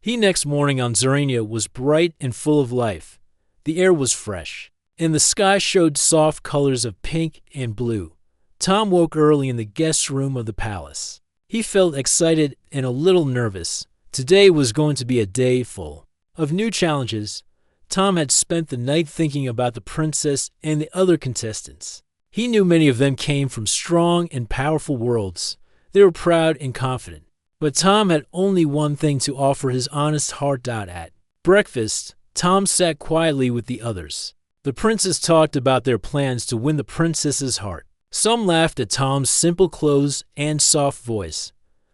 Next morning on Zerania was bright and full of life. The air was fresh, and the sky showed soft colors of pink and blue. Tom woke early in the guest room of the palace. He felt excited and a little nervous. Today was going to be a day full of new challenges. Tom had spent the night thinking about the princess and the other contestants. He knew many of them came from strong and powerful worlds. They were proud and confident. But Tom had only one thing to offer his honest heart. At breakfast, Tom sat quietly with the others. The princes talked about their plans to win the princess's heart. Some laughed at Tom's simple clothes and soft voice,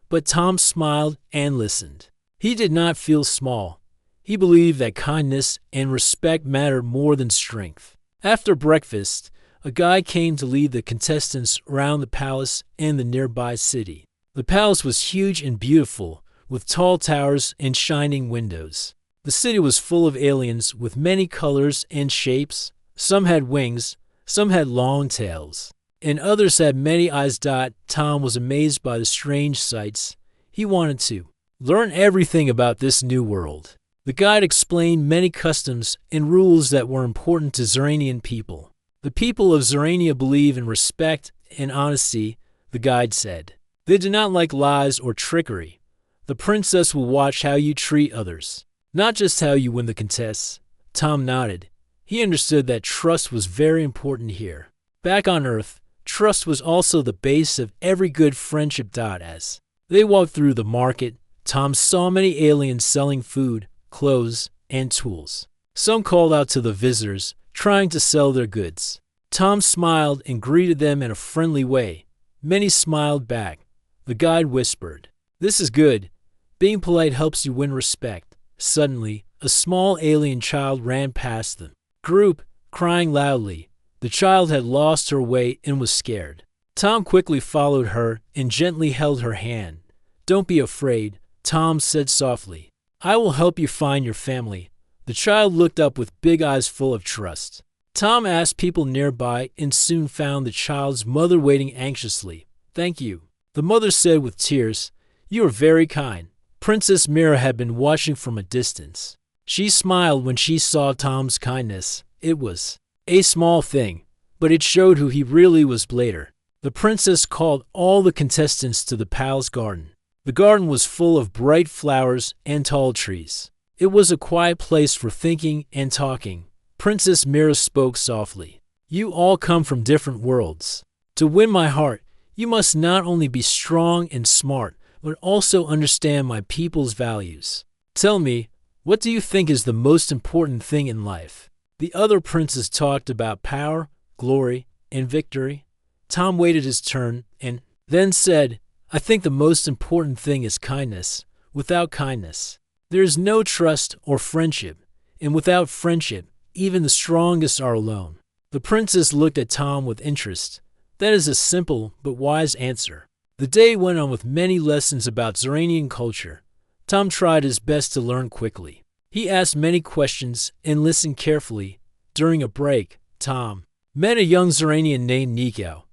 but Tom smiled and listened. He did not feel small. He believed that kindness and respect mattered more than strength. After breakfast, a guide came to lead the contestants around the palace and the nearby city. The palace was huge and beautiful, with tall towers and shining windows. The city was full of aliens with many colors and shapes. Some had wings, some had long tails, and others had many eyes. Tom was amazed by the strange sights. He wanted to learn everything about this new world. The guide explained many customs and rules that were important to Zeranian people. The people of Zerania believe in respect and honesty, the guide said. They do not like lies or trickery. The princess will watch how you treat others, not just how you win the contest. Tom nodded. He understood that trust was very important here. Back on Earth, trust was also the base of every good friendship. As they walked through the market, Tom saw many aliens selling food, clothes, and tools. Some called out to the visitors, trying to sell their goods. Tom smiled and greeted them in a friendly way. Many smiled back. The guide whispered, "This is good. Being polite helps you win respect." Suddenly, a small alien child ran past them. Group, crying loudly. The child had lost her way and was scared. Tom quickly followed her and gently held her hand. "Don't be afraid," Tom said softly. "I will help you find your family." The child looked up with big eyes full of trust. Tom asked people nearby and soon found the child's mother waiting anxiously. "Thank you," the mother said with tears. "You are very kind." Princess Mira had been watching from a distance. She smiled when she saw Tom's kindness. It was a small thing, but it showed who he really was later. The princess called all the contestants to the palace garden. The garden was full of bright flowers and tall trees. It was a quiet place for thinking and talking. Princess Mira spoke softly. "You all come from different worlds. To win my heart, you must not only be strong and smart, but also understand my people's values. Tell me, what do you think is the most important thing in life?" The other princes talked about power, glory, and victory. Tom waited his turn and then said, "I think the most important thing is kindness. Without kindness, there is no trust or friendship, and without friendship, even the strongest are alone." The princess looked at Tom with interest. That is a simple but wise answer. The day went on with many lessons about Zeranian culture. Tom tried his best to learn quickly. He asked many questions and listened carefully. During a break, Tom met a young Zeranian named Nico.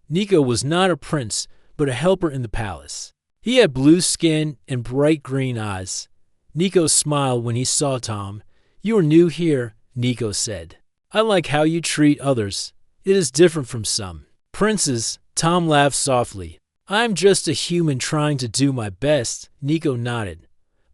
Nico was not a prince, but a helper in the palace. He had blue skin and bright green eyes. Nico smiled when he saw Tom. "You are new here," Nico said. "I like how you treat others. It is different from some princes." Tom laughed softly. "I'm just a human trying to do my best." Nico nodded.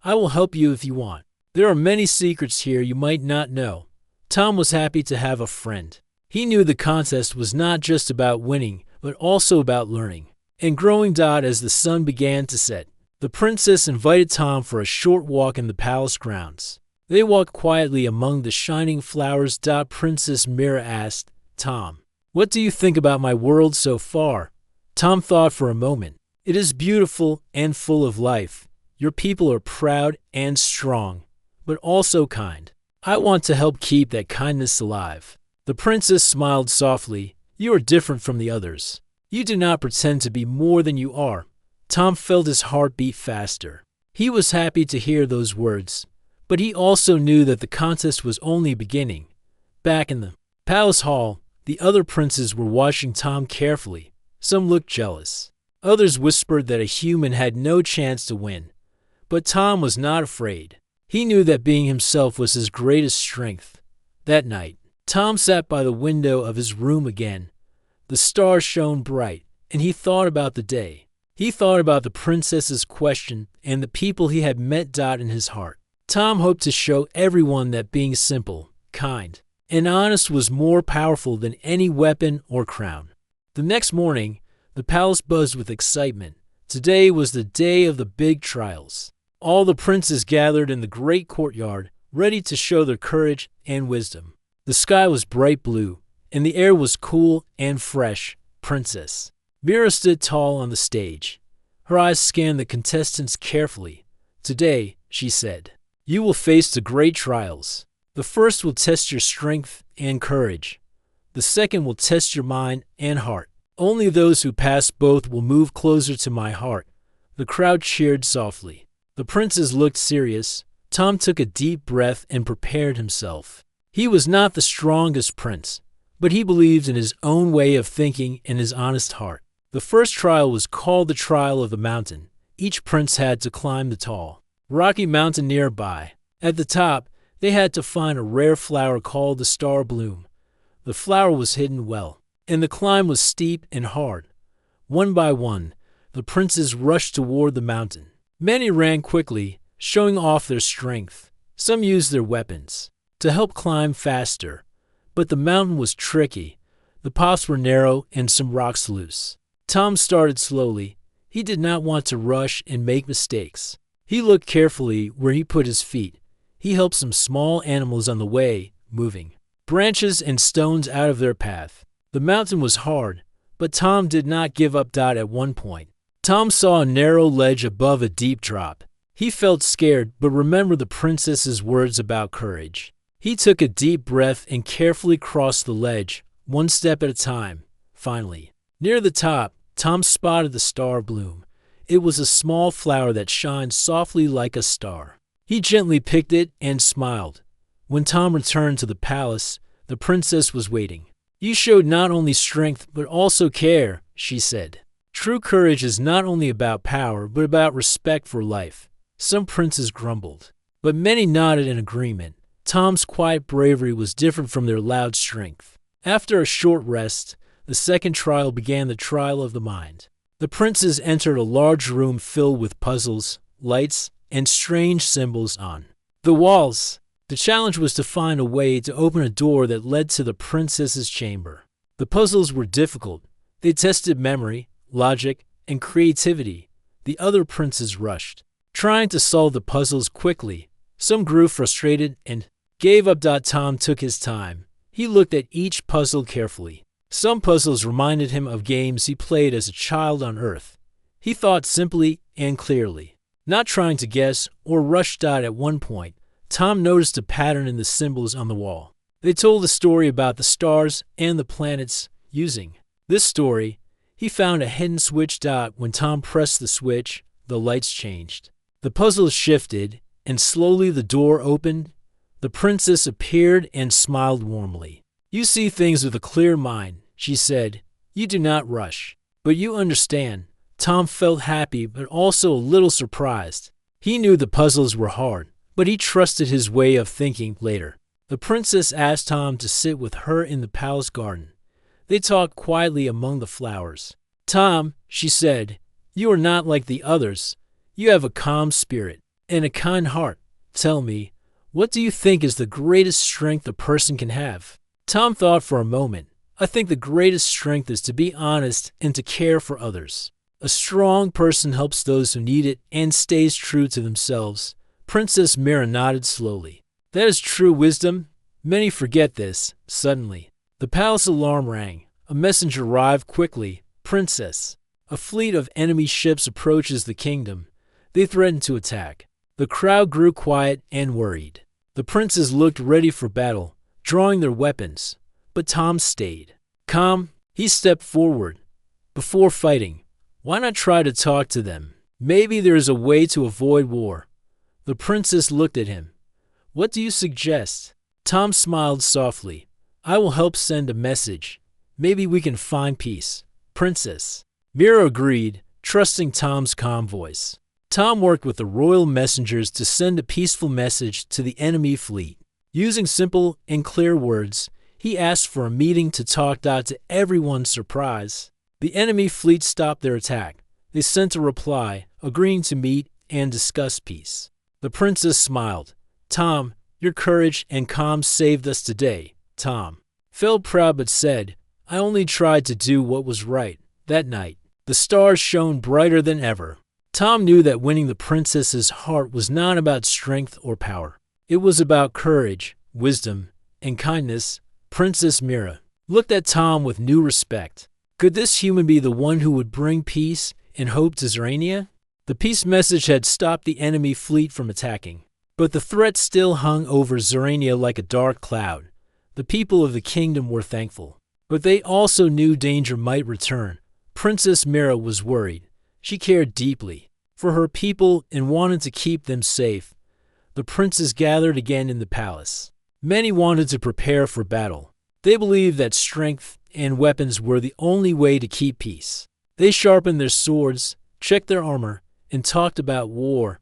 "I will help you if you want. There are many secrets here you might not know." Tom was happy to have a friend. He knew the contest was not just about winning, but also about learning and growing. As the sun began to set, the princess invited Tom for a short walk in the palace grounds. They walked quietly among the shining flowers. Princess Mira asked, "Tom, what do you think about my world so far?" Tom thought for a moment. "It is beautiful and full of life. Your people are proud and strong, but also kind. I want to help keep that kindness alive." The princess smiled softly. "You are different from the others. You do not pretend to be more than you are." Tom felt his heart beat faster. He was happy to hear those words, but he also knew that the contest was only beginning. Back in the palace hall, the other princes were watching Tom carefully. Some looked jealous. Others whispered that a human had no chance to win. But Tom was not afraid. He knew that being himself was his greatest strength. That night, Tom sat by the window of his room again. The stars shone bright, and he thought about the day. He thought about the princess's question and the people he had met. In his heart, Tom hoped to show everyone that being simple, kind, and honest was more powerful than any weapon or crown. The next morning, the palace buzzed with excitement. Today was the day of the big trials. All the princes gathered in the great courtyard, ready to show their courage and wisdom. The sky was bright blue, and the air was cool and fresh. Princess Mira stood tall on the stage. Her eyes scanned the contestants carefully. Today, she said, you will face the great trials. The first will test your strength and courage. The second will test your mind and heart. Only those who pass both will move closer to my heart. The crowd cheered softly. The princes looked serious. Tom took a deep breath and prepared himself. He was not the strongest prince, but he believed in his own way of thinking and his honest heart. The first trial was called the Trial of the Mountain. Each prince had to climb the tall, rocky mountain nearby. At the top, they had to find a rare flower called the star bloom. The flower was hidden well, and the climb was steep and hard. One by one, the princes rushed toward the mountain. Many ran quickly, showing off their strength. Some used their weapons to help climb faster. But the mountain was tricky. The paths were narrow and some rocks loose. Tom started slowly. He did not want to rush and make mistakes. He looked carefully where he put his feet. He helped some small animals on the way, moving branches and stones out of their path. The mountain was hard, but Tom did not give up. At one point, Tom saw a narrow ledge above a deep drop. He felt scared, but remembered the princess's words about courage. He took a deep breath and carefully crossed the ledge, one step at a time. Finally, near the top, Tom spotted the star bloom. It was a small flower that shined softly like a star. He gently picked it and smiled. When Tom returned to the palace, the princess was waiting. You showed not only strength but also care, she said. True courage is not only about power but about respect for life. Some princes grumbled, but many nodded in agreement. Tom's quiet bravery was different from their loud strength. After a short rest, the second trial began, the trial of the mind. The princes entered a large room filled with puzzles, lights, and strange symbols on the walls. The challenge was to find a way to open a door that led to the princess's chamber. The puzzles were difficult. They tested memory, logic, and creativity. The other princes rushed, trying to solve the puzzles quickly. Some grew frustrated and gave up. Tom took his time. He looked at each puzzle carefully. Some puzzles reminded him of games he played as a child on Earth. He thought simply and clearly, not trying to guess or rush. At one point, Tom noticed a pattern in the symbols on the wall. They told a story about the stars and the planets. Using this story, he found a hidden switch. When Tom pressed the switch, the lights changed. The puzzle shifted, and slowly the door opened. The princess appeared and smiled warmly. You see things with a clear mind, she said. You do not rush, but you understand. Tom felt happy but also a little surprised. He knew the puzzles were hard, but he trusted his way of thinking. Later, the princess asked Tom to sit with her in the palace garden. They talked quietly among the flowers. Tom, she said, you are not like the others. You have a calm spirit and a kind heart. Tell me, what do you think is the greatest strength a person can have? Tom thought for a moment. I think the greatest strength is to be honest and to care for others. A strong person helps those who need it and stays true to themselves. Princess Mira nodded slowly. That is true wisdom. Many forget this. Suddenly, the palace alarm rang. A messenger arrived quickly. Princess, a fleet of enemy ships approaches the kingdom. They threaten to attack. The crowd grew quiet and worried. The princes looked ready for battle, drawing their weapons. But Tom stayed calm. He stepped forward. Before fighting, why not try to talk to them? Maybe there is a way to avoid war. The princess looked at him. What do you suggest? Tom smiled softly. I will help send a message. Maybe we can find peace. Princess Mira agreed, trusting Tom's calm voice. Tom worked with the royal messengers to send a peaceful message to the enemy fleet. Using simple and clear words, he asked for a meeting to talk. To everyone's surprise, the enemy fleet stopped their attack. They sent a reply, agreeing to meet and discuss peace. The princess smiled. Tom, your courage and calm saved us today. Tom felt proud but said, I only tried to do what was right. That night, the stars shone brighter than ever. Tom knew that winning the princess's heart was not about strength or power. It was about courage, wisdom, and kindness. Princess Mira looked at Tom with new respect. Could this human be the one who would bring peace and hope to Zerania? The peace message had stopped the enemy fleet from attacking, but the threat still hung over Zerania like a dark cloud. The people of the kingdom were thankful, but they also knew danger might return. Princess Mira was worried. She cared deeply for her people and wanted to keep them safe. The princes gathered again in the palace. Many wanted to prepare for battle. They believed that strength and weapons were the only way to keep peace. They sharpened their swords, checked their armor, and talked about war.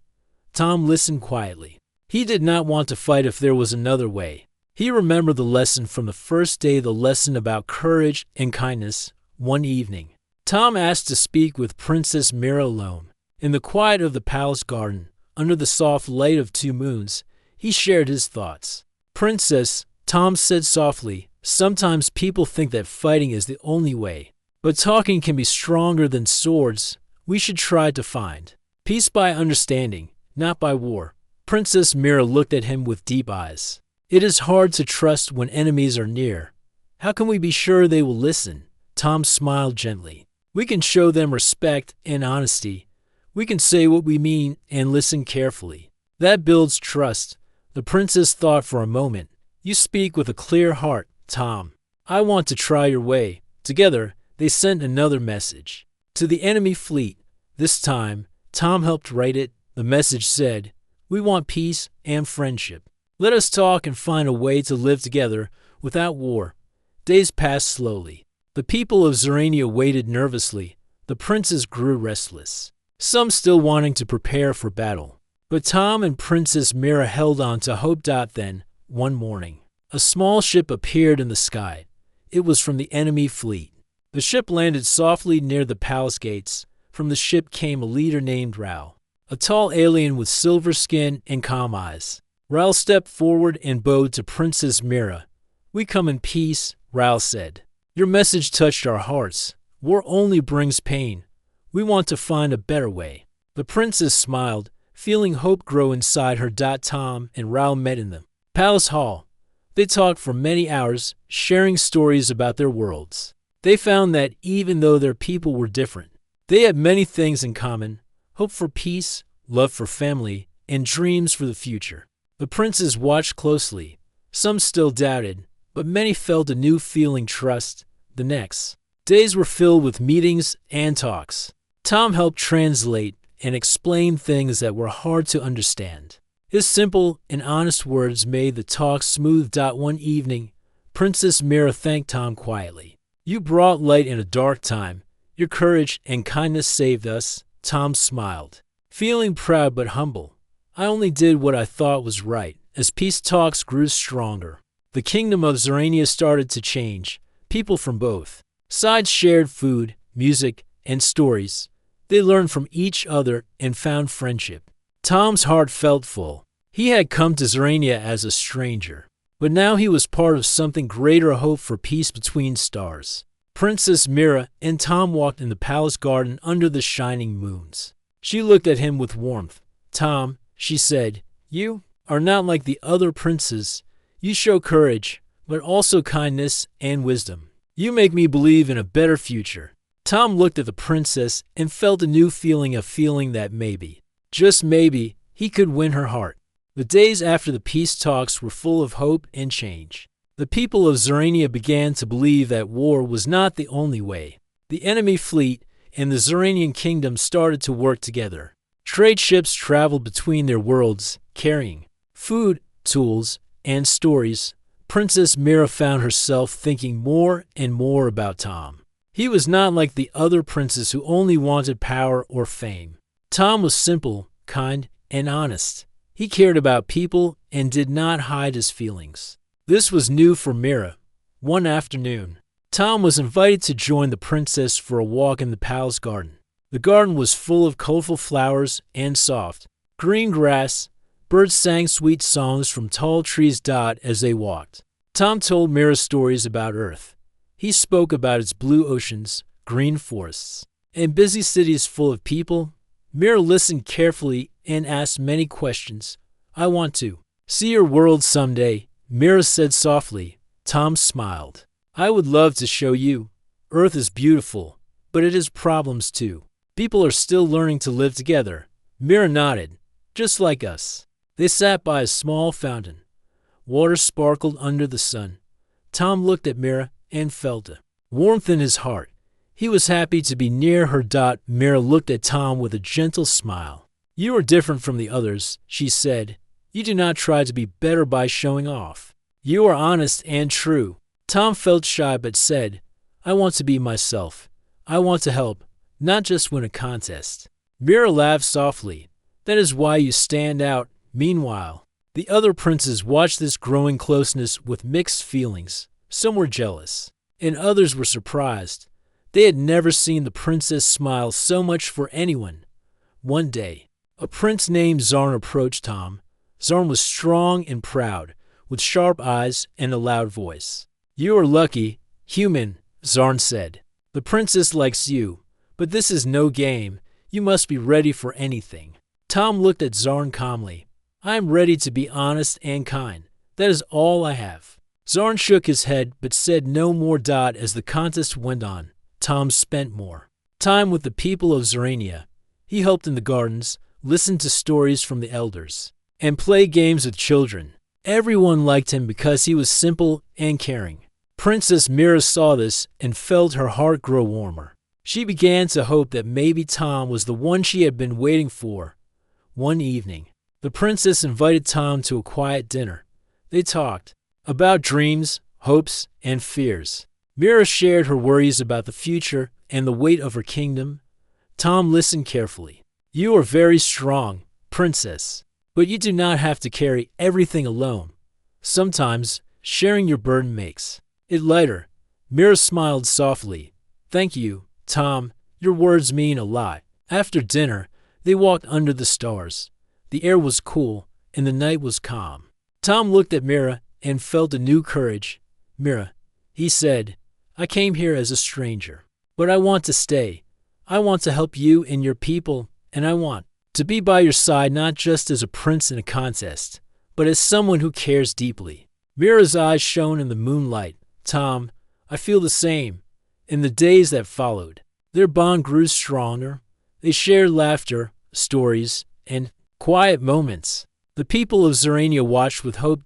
Tom listened quietly. He did not want to fight if there was another way. He remembered the lesson from the first day, the lesson about courage and kindness. One evening, Tom asked to speak with Princess Mira alone. In the quiet of the palace garden, under the soft light of 2 moons, he shared his thoughts. Princess, Tom said softly, sometimes people think that fighting is the only way, but talking can be stronger than swords. We should try to find peace by understanding, not by war. Princess Mira looked at him with deep eyes. It is hard to trust when enemies are near. How can we be sure they will listen? Tom smiled gently. We can show them respect and honesty. We can say what we mean and listen carefully. That builds trust. The princess thought for a moment. You speak with a clear heart, Tom. I want to try your way. Together, they sent another message to the enemy fleet. This time, Tom helped write it. The message said, we want peace and friendship. Let us talk and find a way to live together without war. Days passed slowly. The people of Zerania waited nervously. The princes grew restless, some still wanting to prepare for battle. But Tom and Princess Mira held on to hope. Then, one morning, a small ship appeared in the sky. It was from the enemy fleet. The ship landed softly near the palace gates. From the ship came a leader named Raoul, a tall alien with silver skin and calm eyes. Raoul stepped forward and bowed to Princess Mira. We come in peace, Raoul said. Your message touched our hearts. War only brings pain. We want to find a better way. The princess smiled, feeling hope grow inside her. Tom and Raoul met in the palace hall. They talked for many hours, sharing stories about their worlds. They found that even though their people were different, they had many things in common: hope for peace, love for family, and dreams for the future. The princes watched closely. Some still doubted, but many felt a new feeling: trust. The next days were filled with meetings and talks. Tom helped translate and explain things that were hard to understand. His simple and honest words made the talk smooth. One evening, Princess Mira thanked Tom quietly. You brought light in a dark time. Your courage and kindness saved us. Tom smiled, feeling proud but humble. I only did what I thought was right. As peace talks grew stronger, the kingdom of Zerania started to change. People from both sides shared food, music, and stories. They learned from each other and found friendship. Tom's heart felt full. He had come to Zerania as a stranger, but now he was part of something greater: a hope for peace between stars. Princess Mira and Tom walked in the palace garden under the shining moons. She looked at him with warmth. Tom, she said, you are not like the other princes. You show courage, but also kindness and wisdom. You make me believe in a better future. Tom looked at the princess and felt a new feeling, a feeling that maybe, just maybe, he could win her heart. The days after the peace talks were full of hope and change. The people of Zerania began to believe that war was not the only way. The enemy fleet and the Zeranian kingdom started to work together. Trade ships traveled between their worlds, carrying food, tools, and stories. Princess Mira found herself thinking more and more about Tom. He was not like the other princes who only wanted power or fame. Tom was simple, kind, and honest. He cared about people and did not hide his feelings. This was new for Mira. One afternoon, Tom was invited to join the princess for a walk in the palace garden. The garden was full of colorful flowers and soft, green grass. Birds sang sweet songs from tall trees as they walked. Tom told Mira stories about Earth. He spoke about its blue oceans, green forests, and busy cities full of people. Mira listened carefully and asked many questions. I want to see your world someday, Mira said softly. Tom smiled. I would love to show you. Earth is beautiful, but it has problems too. People are still learning to live together. Mira nodded. Just like us. They sat by a small fountain. Water sparkled under the sun. Tom looked at Mira and felt a warmth in his heart. He was happy to be near her. Mira looked at Tom with a gentle smile. You are different from the others, she said. You do not try to be better by showing off. You are honest and true. Tom felt shy but said, I want to be myself. I want to help, not just win a contest. Mira laughed softly. That is why you stand out. Meanwhile, the other princes watched this growing closeness with mixed feelings. Some were jealous, and others were surprised. They had never seen the princess smile so much for anyone. One day, a prince named Zarn approached Tom. Zarn was strong and proud, with sharp eyes and a loud voice. You are lucky, human, Zarn said. The princess likes you, but this is no game. You must be ready for anything. Tom looked at Zarn calmly. I am ready to be honest and kind. That is all I have. Zarn shook his head but said no more. As the contest went on, Tom spent more time with the people of Zorania. He helped in the gardens, listened to stories from the elders, and played games with children. Everyone liked him because he was simple and caring. Princess Mira saw this and felt her heart grow warmer. She began to hope that maybe Tom was the one she had been waiting for. One evening, the princess invited Tom to a quiet dinner. They talked about dreams, hopes, and fears. Mira shared her worries about the future and the weight of her kingdom. Tom listened carefully. You are very strong, princess, but you do not have to carry everything alone. Sometimes, sharing your burden makes it lighter. Mira smiled softly. Thank you, Tom. Your words mean a lot. After dinner, they walked under the stars. The air was cool, and the night was calm. Tom looked at Mira and felt a new courage. Mira, he said, I came here as a stranger, but I want to stay. I want to help you and your people, and I want to be by your side not just as a prince in a contest, but as someone who cares deeply. Mira's eyes shone in the moonlight. Tom, I feel the same. In the days that followed, their bond grew stronger. They shared laughter, stories, and quiet moments. The people of Zorania watched with hope.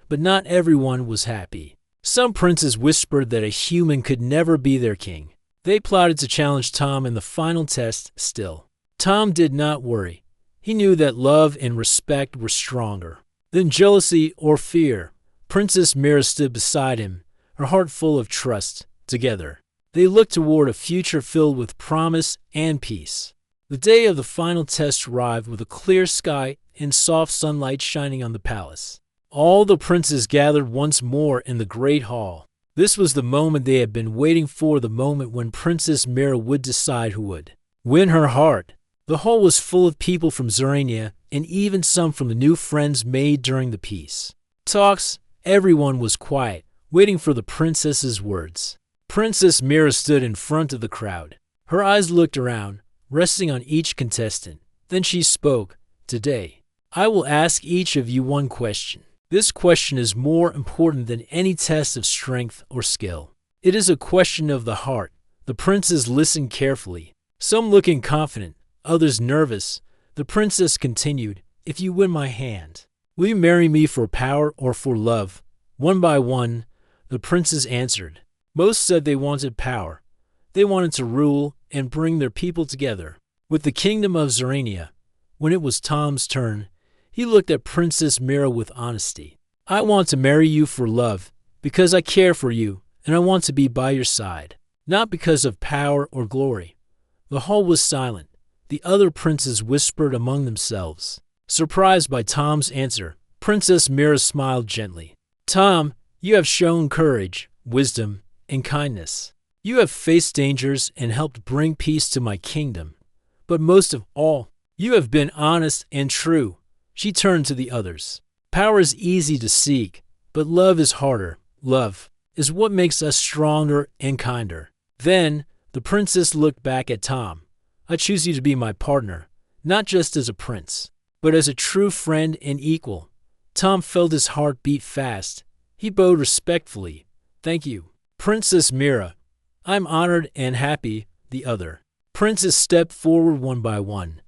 But not everyone was happy. Some princes whispered that a human could never be their king. They plotted to challenge Tom in the final test still. Tom did not worry. He knew that love and respect were stronger than jealousy or fear. Princess Mira stood beside him, her heart full of trust. Together, they looked toward a future filled with promise and peace. The day of the final test arrived with a clear sky and soft sunlight shining on the palace. All the princes gathered once more in the great hall. This was the moment they had been waiting for, the moment when Princess Mira would decide who would win her heart. The hall was full of people from Zorania and even some from the new friends made during the peace talks. Everyone was quiet, waiting for the princess's words. Princess Mira stood in front of the crowd. Her eyes looked around, resting on each contestant. Then she spoke. Today, I will ask each of you one question. This question is more important than any test of strength or skill. It is a question of the heart. The princes listened carefully, some looking confident, others nervous. The princess continued, If you win my hand, will you marry me for power or for love? One by one, the princes answered. Most said they wanted power. They wanted to rule and bring their people together with the kingdom of Zorania. When it was Tom's turn, he looked at Princess Mira with honesty. I want to marry you for love, because I care for you, and I want to be by your side, not because of power or glory. The hall was silent. the other princes whispered among themselves. Surprised by Tom's answer, Princess Mira smiled gently. Tom, you have shown courage, wisdom, and kindness. You have faced dangers and helped bring peace to my kingdom. But most of all, you have been honest and true. She turned to the others. Power is easy to seek, but love is harder. Love is what makes us stronger and kinder. Then, the princess looked back at Tom. I choose you to be my partner, not just as a prince, but as a true friend and equal. Tom felt his heart beat fast. He bowed respectfully. Thank you, Princess Mira. I'm honored and happy. The other princes stepped forward one by one,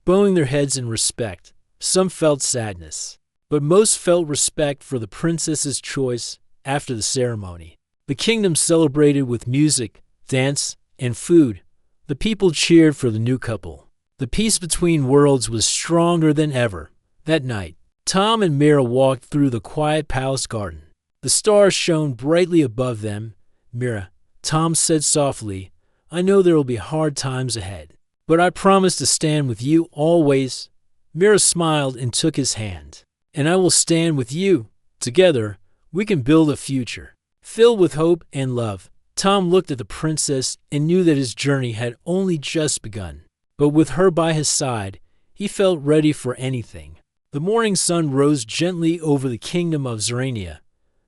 bowing their heads in respect. Some felt sadness, but most felt respect for the princess's choice. After the ceremony, the kingdom celebrated with music, dance, and food. The people cheered for the new couple. The peace between worlds was stronger than ever. That night, Tom and Mira walked through the quiet palace garden. The stars shone brightly above them. Mira, Tom said softly, I know there will be hard times ahead, but I promise to stand with you always. Mira smiled and took his hand. And I will stand with you. Together, we can build a future filled with hope and love. Tom looked at the princess and knew that his journey had only just begun. But with her by his side, he felt ready for anything. The morning sun rose gently over the kingdom of Zorania.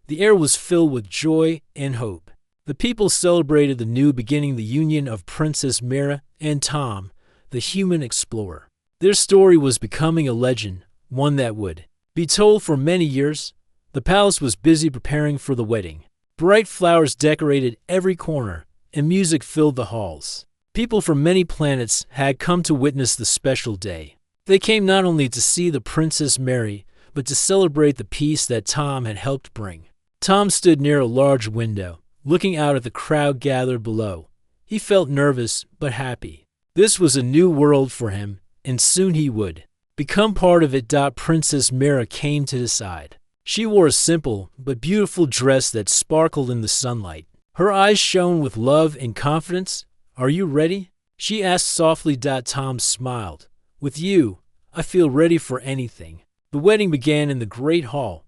The air was filled with joy and hope. The people celebrated the new beginning, the union of Princess Mira and Tom, the human explorer. Their story was becoming a legend, one that would be told for many years. The palace was busy preparing for the wedding. Bright flowers decorated every corner, and music filled the halls. People from many planets had come to witness the special day. They came not only to see the princess marry, but to celebrate the peace that Tom had helped bring. Tom stood near a large window, looking out at the crowd gathered below. He felt nervous but happy. This was a new world for him, and soon he would become part of it. Princess Mira came to his side. She wore a simple but beautiful dress that sparkled in the sunlight. Her eyes shone with love and confidence. Are you ready? She asked softly. Tom smiled. With you, I feel ready for anything. The wedding began in the great hall.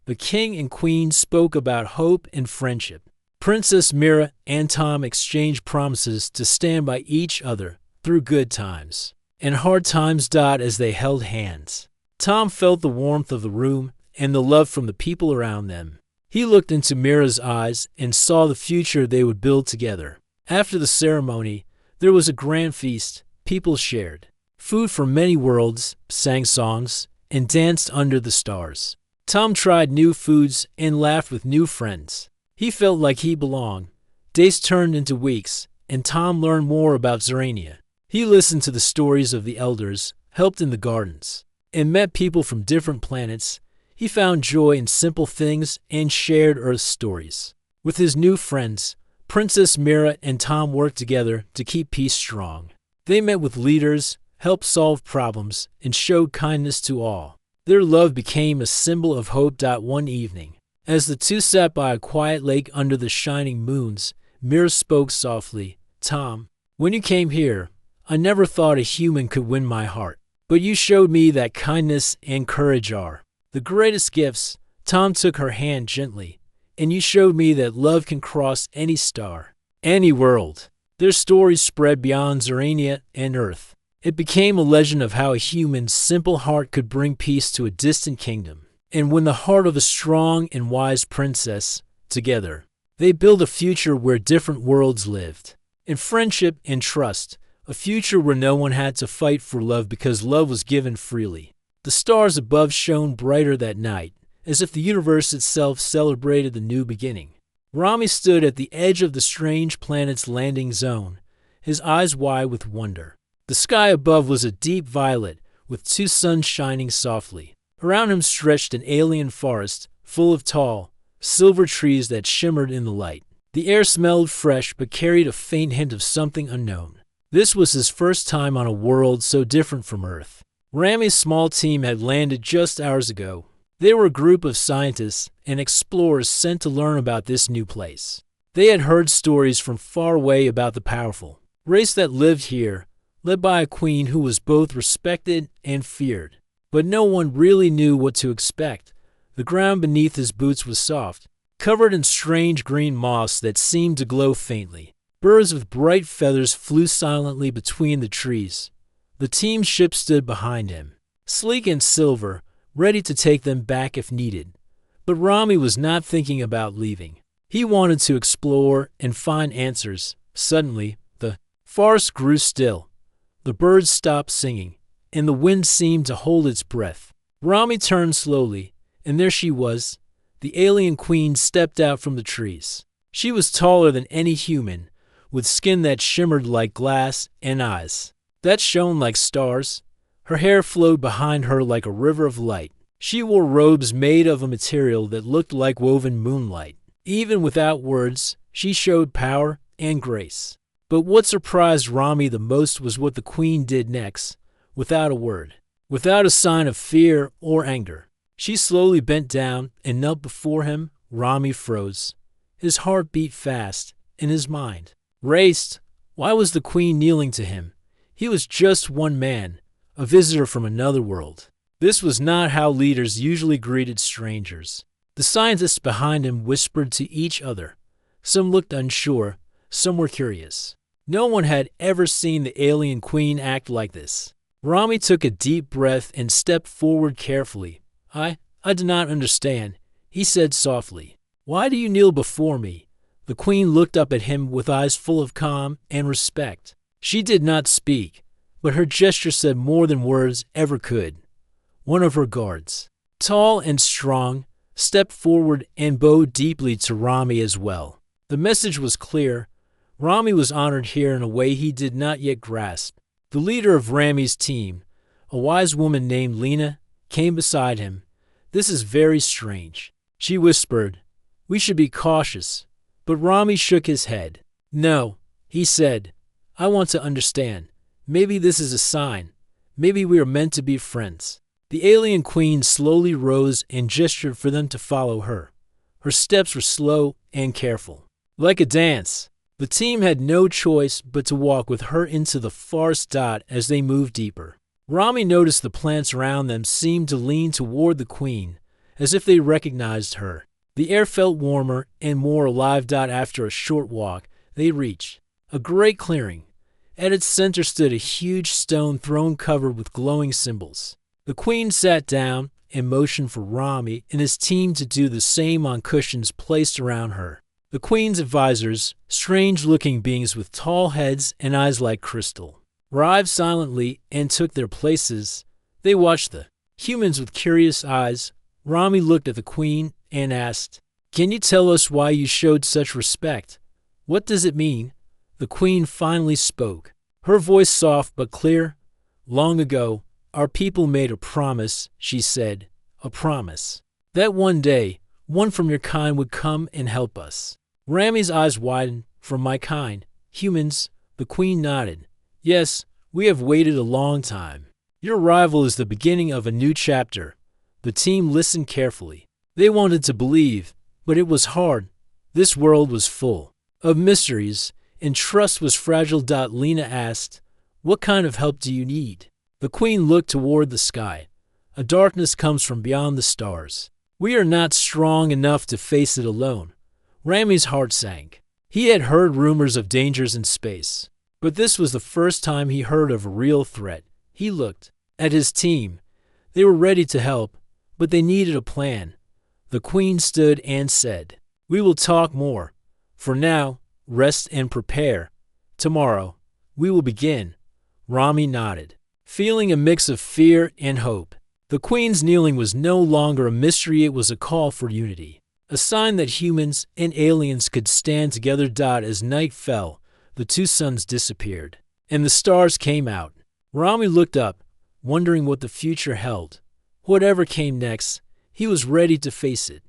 The king and queen spoke about hope and friendship. Princess Mira and Tom exchanged promises to stand by each other through good times and hard times. As they held hands, Tom felt the warmth of the room and the love from the people around them. He looked into Mira's eyes and saw the future they would build together. After the ceremony, there was a grand feast. People shared food from many worlds, sang songs, and danced under the stars. Tom tried new foods and laughed with new friends. He felt like he belonged. Days turned into weeks, and Tom learned more about Zorania. He listened to the stories of the elders, helped in the gardens, and met people from different planets. He found joy in simple things and shared Earth stories. With his new friends, Princess Mira and Tom worked together to keep peace strong. They met with leaders, helped solve problems, and showed kindness to all. Their love became a symbol of hope. One evening, as the two sat by a quiet lake under the shining moons, Mira spoke softly. Tom, when you came here, I never thought a human could win my heart. But you showed me that kindness and courage are the greatest gifts. Tom took her hand gently. And you showed me that love can cross any star, any world. Their stories spread beyond Zorania and Earth. It became a legend of how a human's simple heart could bring peace to a distant kingdom. And when the heart of a strong and wise princess, together, they built a future where different worlds lived. In friendship and trust, a future where no one had to fight for love because love was given freely. The stars above shone brighter that night, as if the universe itself celebrated the new beginning. Rami stood at the edge of the strange planet's landing zone, his eyes wide with wonder. The sky above was a deep violet, with two suns shining softly. Around him stretched an alien forest, full of tall, silver trees that shimmered in the light. The air smelled fresh but carried a faint hint of something unknown. This was his first time on a world so different from Earth. Rami's small team had landed just hours ago. They were a group of scientists and explorers sent to learn about this new place. They had heard stories from far away about the powerful race that lived here, led by a queen who was both respected and feared. But no one really knew what to expect. The ground beneath his boots was soft, covered in strange green moss that seemed to glow faintly. Birds with bright feathers flew silently between the trees. The team ship stood behind him, sleek and silver, ready to take them back if needed. But Rami was not thinking about leaving. He wanted to explore and find answers. Suddenly, the forest grew still. The birds stopped singing, and the wind seemed to hold its breath. Rami turned slowly, and there she was. The alien queen stepped out from the trees. She was taller than any human, with skin that shimmered like glass and eyes that shone like stars. Her hair flowed behind her like a river of light. She wore robes made of a material that looked like woven moonlight. Even without words, she showed power and grace. But what surprised Rami the most was what the queen did next. Without a word, without a sign of fear or anger, she slowly bent down and knelt before him. Rami froze. His heart beat fast, and his mind raced. Why was the queen kneeling to him? He was just one man, a visitor from another world. This was not how leaders usually greeted strangers. The scientists behind him whispered to each other. Some looked unsure, some were curious. No one had ever seen the alien queen act like this. Rami took a deep breath and stepped forward carefully. I do not understand, he said softly. Why do you kneel before me? The queen looked up at him with eyes full of calm and respect. She did not speak, but her gesture said more than words ever could. One of her guards, tall and strong, stepped forward and bowed deeply to Rami as well. The message was clear. Rami was honored here in a way he did not yet grasp. The leader of Rami's team, a wise woman named Lena, came beside him. This is very strange, she whispered. We should be cautious. But Rami shook his head. No, he said. I want to understand. Maybe this is a sign. Maybe we are meant to be friends. The alien queen slowly rose and gestured for them to follow her. Her steps were slow and careful, like a dance. The team had no choice but to walk with her into the forest as they moved deeper. Rami noticed the plants around them seemed to lean toward the queen, as if they recognized her. The air felt warmer and more alive. After a short walk, they reached a great clearing. At its center stood a huge stone throne covered with glowing symbols. The queen sat down and motioned for Rami and his team to do the same on cushions placed around her. The queen's advisors, strange-looking beings with tall heads and eyes like crystal, arrived silently and took their places. They watched the humans with curious eyes. Rami looked at the queen and asked, "Can you tell us why you showed such respect? What does it mean?" The queen finally spoke, her voice soft but clear. "Long ago, our people made a promise," she said, "a promise that one day, one from your kind would come and help us." Rami's eyes widened. "From my kind? Humans?" The queen nodded. "Yes, we have waited a long time. Your arrival is the beginning of a new chapter." The team listened carefully. They wanted to believe, but it was hard. This world was full of mysteries, and trust was fragile. Lena asked, "What kind of help do you need?" The queen looked toward the sky. "A darkness comes from beyond the stars. We are not strong enough to face it alone." Rami's heart sank. He had heard rumors of dangers in space, but this was the first time he heard of a real threat. He looked at his team. They were ready to help, but they needed a plan. The queen stood and said, "We will talk more. For now, rest and prepare. Tomorrow, we will begin." Rami nodded, feeling a mix of fear and hope. The queen's kneeling was no longer a mystery, it was a call for unity, a sign that humans and aliens could stand together. As night fell, the two suns disappeared, and the stars came out. Rami looked up, wondering what the future held. Whatever came next, he was ready to face it.